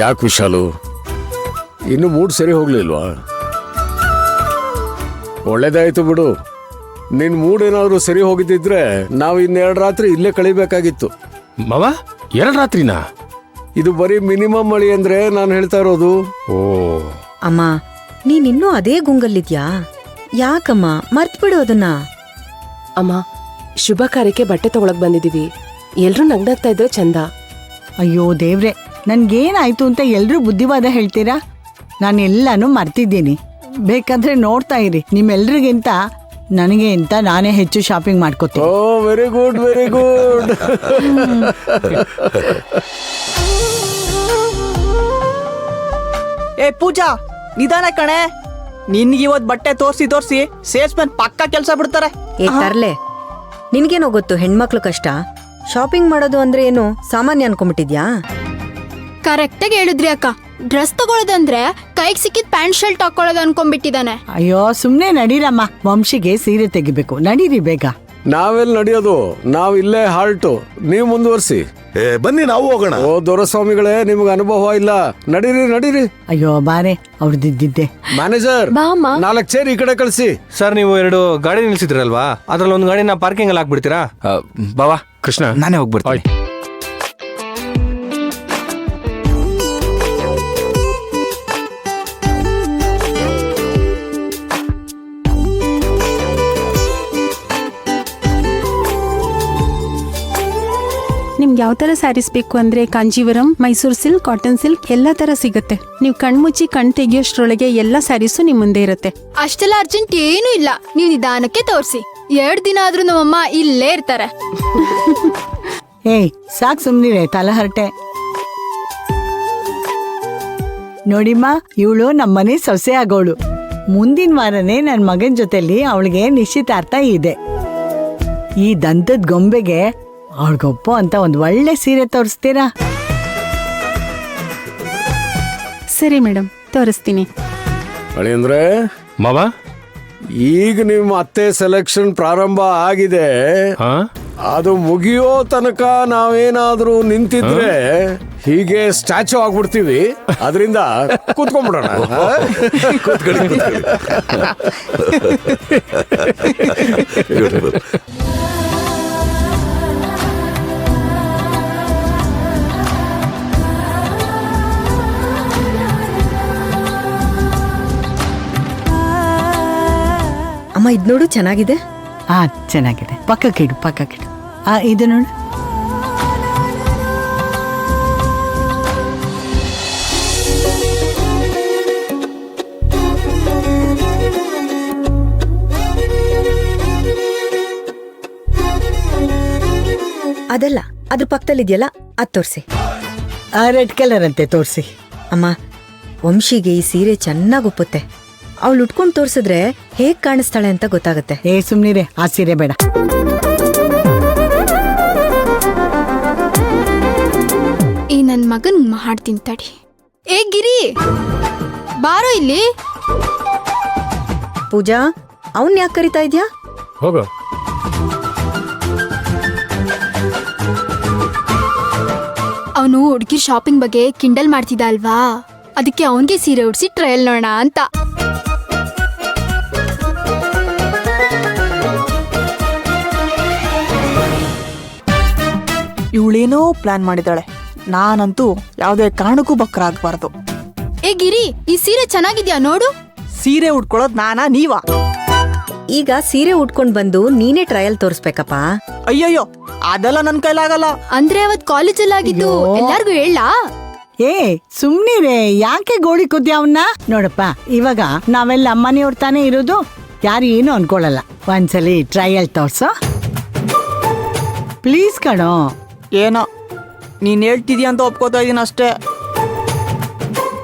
ಯಾಕೆ ವಿಶಾಲು, ಇನ್ನು ಮೂಡ್ ಸರಿ ಹೋಗ್ಲಿಲ್ವಾ? ಒಳ್ಳೇದಾಯ್ತು ಬಿಡು. ನಿನ್ ಮೂಡ್ ಏನಾದ್ರು ಸರಿ ಹೋಗಿದ್ದಿದ್ರೆ ನಾವು ಇನ್ನೆರಡು ರಾತ್ರಿ ಇಲ್ಲೇ ಕಳಿಬೇಕಾಗಿತ್ತು. ಮಾವ 2 ರಾತ್ರಿನಾ? ಇದು ಬರೀ ಮಿನಿಮಮ್ ಮಳಿ ಅಂದ್ರೆ ನಾನು ಹೇಳ್ತಾ ಇರೋದು. ಓ ಅಮ್ಮ, ನೀನಿನ್ನೂ ಅದೇ ಗುಂಗಲ್ಲಿದ್ಯಾ? ಯಾಕಮ್ಮ ಮರ್ತ್ಬಿಡು ಅದನ್ನ. ಅಮ್ಮ, ಶುಭ ಕಾರ್ಯಕ್ಕೆ ಬಟ್ಟೆ ತಗೊಳಕ್ ಬಂದಿದೀವಿ. ಎಲ್ರೂ ನಗ್ನಾಗ್ತಾ ಇದ್ರೆ ಚಂದ. ಅಯ್ಯೋ ದೇವ್ರೆ, ನನ್ಗೇನಾಯ್ತು ಅಂತ ಎಲ್ರೂ ಬುದ್ಧಿವಾದ ಹೇಳ್ತೀರಾ? ನಾನೆಲ್ಲಾನು ಮರ್ತಿದ್ದೀನಿ. ಬೇಕಾದ್ರೆ ನೋಡ್ತಾ ಇರಿ, ನಿಮ್ಮೆಲ್ರಿಗಿಂತ ನನಗೆ ಅಂತ ನಾನೇ ಹೆಚ್ಚು ಶಾಪಿಂಗ್ ಮಾಡ್ಕೋತೀನಿ. ಓ ವೆರಿ ಗುಡ್, ವೆರಿ ಗುಡ್. ಏ ಪೂಜಾ, ನಿಧಾನ ಕಣೆ. ನಿನ್ಗೆ ಇವತ್ ಬಟ್ಟೆ ತೋರ್ಸಿ ಸೇಲ್ಸ್ಮನ್ ಪಕ್ಕ ಕೆಲ್ಸ ಬಿಡ್ತಾರೆ. ಏ ತರ್ಲೆ, ನಿನ್ಗೇನೋ ಗೊತ್ತು ಹೆಣ್ಮಕ್ಳು ಕಷ್ಟ. ಶಾಪಿಂಗ್ ಮಾಡೋದು ಅಂದ್ರೆ ಏನು ಸಾಮಾನ್ಯ ಅನ್ಕೊಂಬಿಟ್ಟಿದ್ಯಾ? ಕರೆಕ್ಟಾಗಿ ಹೇಳಿದ್ರಿ ಅಕ್ಕ. ಡ್ರೆಸ್ ತಗೊಳ್ಳೋದಂದ್ರೆ ಕೈಗೆ ಸಿಕ್ಕಿದ್ ಪ್ಯಾಂಟ್ ಶರ್ಟ್ ಹಾಕೊಳ್ಳೋದು ಅನ್ಕೊಂಡ್ಬಿಟ್ಟಿದ್ದಾನೆ. ಅಯ್ಯೋ ಸುಮ್ನೆ ನಡೀರಮ್ಮ, ವಂಶಿಗೆ ಸೀರೆ ತೆಗಿಬೇಕು. ನಡೀರಿ ಬೇಗ. ನಾವೆಲ್ಲಿ ನಡೆಯೋದು, ನಾವ್ ಇಲ್ಲೇ ಹಾಲ್ಟು. ನೀವು ಮುಂದುವರ್ಸಿ. ಬನ್ನಿ ನಾವು ಹೋಗೋಣ. ಓ ದೊರೆಸ್ವಾಮಿಗಳೇ, ನಿಮ್ಗೆ ಅನುಭವ ಇಲ್ಲ. ನಡೀರಿ ನಡೀರಿ. ಅಯ್ಯೋ ಬಾರೆ, ಅವ್ರದ್ದಿದ್ದೆ. ಮ್ಯಾನೇಜರ್, 4 ಚೇರ್ ಈ ಕಡೆ ಕಳಿಸಿ. ಸರ್, ನೀವು 2 ಗಾಡಿ ನಿಲ್ಸಿದ್ರಲ್ವಾ, ಅದ್ರಲ್ಲಿ ಒಂದು ಗಾಡಿನ ಪಾರ್ಕಿಂಗ್ ಅಲ್ಲಿ ಹಾಕ್ಬಿಡ್ತೀರಾ? ಬಾವಾ ಕೃಷ್ಣ, ನಾನೇ ಹೋಗ್ಬಿಡ್ತೀನಿ. ನಿಮ್ಗೆ ಯಾವ ತರ ಸ್ಯಾರೀಸ್ ಬೇಕು ಅಂದ್ರೆ Kanjeevaram, Mysore silk, cotton silk ಎಲ್ಲಾ ತರ ಸಿಗುತ್ತೆ. ನೀವು ಕಣ್ಮುಚ್ಚಿ ಕಣ್ ತೆಗಿಯೋಷ್ಟ್ರೊಳಗೆ ಎಲ್ಲಾ ಸ್ಯಾರೀಸು ನಿಮ್ ಮುಂದೆ ಇರುತ್ತೆ. ಅಷ್ಟೆಲ್ಲ ಅರ್ಜೆಂಟ್ ಏನೂ ಇಲ್ಲ, ನೀವು ನಿಧಾನಕ್ಕೆ ತೋರಿಸಿ. 2 ದಿನ ಆದ್ರೂ ನಮ್ಮಮ್ಮ ಇಲ್ಲೇ ಇರ್ತಾರೆ. ಏಯ್ ಸಾಕ್ ಸುಮ್ನಿರೆ, ತಲಹರಟೆ. ನೋಡಿಮ್ಮ, ಇವಳು ನಮ್ಮನೆ ಸೊಸೆ ಆಗೋಳು. ಮುಂದಿನ ವಾರನೇ ನನ್ ಮಗನ್ ಜೊತೆಲಿ ಅವಳಿಗೆ ನಿಶ್ಚಿತಾರ್ಥ ಇದೆ. ಈ ದಂತದ ಗೊಂಬೆಗೆ ಅವಳಿಗೊಪ್ಪ ಅಂತ ಒಂದ್ ಒಳ್ಳೆ ಸೀರೆ ತೋರಿಸ್ತೀರಾ? ಸರಿ ಮೇಡಮ್, ತೋರಿಸ್ತೀನಿ. ಅಂದ್ರೆ ಮಾವ, ಈಗ ನಿಮ್ಮ ಅತ್ತೆ ಸೆಲೆಕ್ಷನ್ ಪ್ರಾರಂಭ ಆಗಿದೆ. ಅದು ಮುಗಿಯೋ ತನಕ ನಾವೇನಾದ್ರೂ ನಿಂತಿದ್ರೆ ಹೀಗೆ ಸ್ಟ್ಯಾಚು ಆಗ್ಬಿಡ್ತೀವಿ. ಅದರಿಂದ ಕೂತ್ಕೊಂಡ್ಬಿಡೋಣ. ಅಮ್ಮ ಇದ್ ನೋಡು, ಚೆನ್ನಾಗಿದೆ. ಚೆನ್ನಾಗಿದೆ. ಪಕ್ಕಕ್ಕಿಡು. ಇದು ನೋಡು. ಅದಲ್ಲ, ಅದ್ರ ಪಕ್ಕದಲ್ಲಿದ್ಯಲ್ಲ, ಅದ್ ತೋರ್ಸಿ. ರೆಡ್ ಕಲರ್ ಅಂತೆ, ತೋರ್ಸಿ. ಅಮ್ಮ, ವಂಶಿಗೆ ಈ ಸೀರೆ ಚೆನ್ನಾಗ್ ಒಪ್ಪುತ್ತೆ. ಅವಳು ಉಟ್ಕೊಂಡ್ ತೋರ್ಸಿದ್ರೆ ಹೇಗ್ ಕಾಣಿಸ್ತಾಳೆ ಅಂತ ಗೊತ್ತಾಗತ್ತೆ. ಏ ಸುಮ್ನಿರೆ, ಆ ಸೀರೆ ಬೇಡ. ಈ ನನ್ ಮಗನ್ ಮಾಡ್ತೀನಿ ತಡಿ. ಏ ಗಿರಿ, ಬಾರೋ ಇಲ್ಲಿ. ಪೂಜಾ, ಅವನ್ ಯಾಕೆ ಕರಿತಾ ಇದ್ಯಾ? ಹೋಗೋ. ಅವನು ಹುಡುಗಿ ಶಾಪಿಂಗ್ ಬಗ್ಗೆ ಕಿಂಡಲ್ ಮಾಡ್ತಿದ್ದ ಅಲ್ವಾ, ಅದಕ್ಕೆ ಅವನ್ಗೆ ಸೀರೆ ಉಡ್ಸಿ ಟ್ರಯಲ್ ನೋಡೋಣ ಅಂತ. ಇವಳೇನೋ ಪ್ಲಾನ್ ಮಾಡಿದಾಳೆ. ನಾನಂತೂ ಯಾವುದೇ ಕಾರಣಕ್ಕೂ ಬಕ್ರ ಆಗ್ಬಾರ್ದು. ಏ ಗಿರಿ, ಈ ಸೀರೆ ಚೆನ್ನಾಗಿದ್ಯಾ ನೋಡು. ಸೀರೆ ಉಟ್ಕೊಳ್ಳೋದ್ ನಾನಾ ನೀವಾ? ಈಗ ಸೀರೆ ಉಟ್ಕೊಂಡ್ ಬಂದು ನೀನೇ ಟ್ರಯಲ್ ತೋರಿಸ್ಬೇಕಪ್ಪ. ಅಯ್ಯಯ್ಯೋ, ಅದೆಲ್ಲ ನನ್ ಕೈಲಾಗಲ್ಲ. ಅಂದ್ರೆ ಅವತ್ ಕಾಲೇಜಲ್ಲಿ ಆಗಿದ್ದು ಎಲ್ಲಾರ್ಗು ಹೇಳಾ? ಏ ಸುಮ್ನಿರೆ, ಯಾಕೆ ಗೋಳಿ ಕುದ್ಯ ಅವನ್ನ? ನೋಡಪ್ಪ, ಇವಾಗ ನಾವೆಲ್ಲ ಅಮ್ಮನೆಯವ್ರ ತಾನೇ ಇರೋದು, ಯಾರು ಏನು ಅನ್ಕೊಳಲ್ಲ. ಒಂದ್ಸಲಿ ಟ್ರಯಲ್ ತೋರ್ಸೋ ಪ್ಲೀಸ್ ಕಣೋ. ಏನೋ ನೀನ್ ಹೇಳ್ತಿದ್ಯಾ ಅಂತ ಒಪ್ಕೋತಾ ಇದೀನಿ ಅಷ್ಟೇ.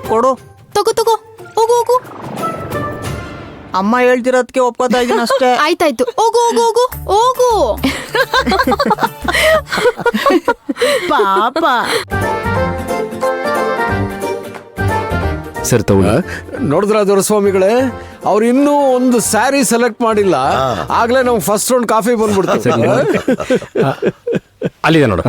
ಕೊಡು. ತಗೋ, ಹೋಗು. ಅಮ್ಮ ಹೇಳ್ತಿರೋದಕ್ಕೆ ಒಪ್ಕೋತಾ ಇದೀನಿ ಅಷ್ಟೇ. ಆಯ್ತಾಯ್ತು, ಹೋಗು. ಪಾಪ. ಸರ್ ತಗೊಳ್ಳಿ. ನೋಡಿದ್ರ ದೊರೆಸ್ವಾಮಿಗಳೇ, ಅವ್ರು ಇನ್ನೂ ಒಂದು ಸ್ಯಾರಿ ಸೆಲೆಕ್ಟ್ ಮಾಡಿಲ್ಲ, ಆಗ್ಲೇ ನಾವು ಫಸ್ಟ್ ರೌಂಡ್ ಕಾಫಿ ಬಂದ್ಬಿಡ್ತೀವಿ. ಅಲ್ಲಿದೆ ನೋಡು.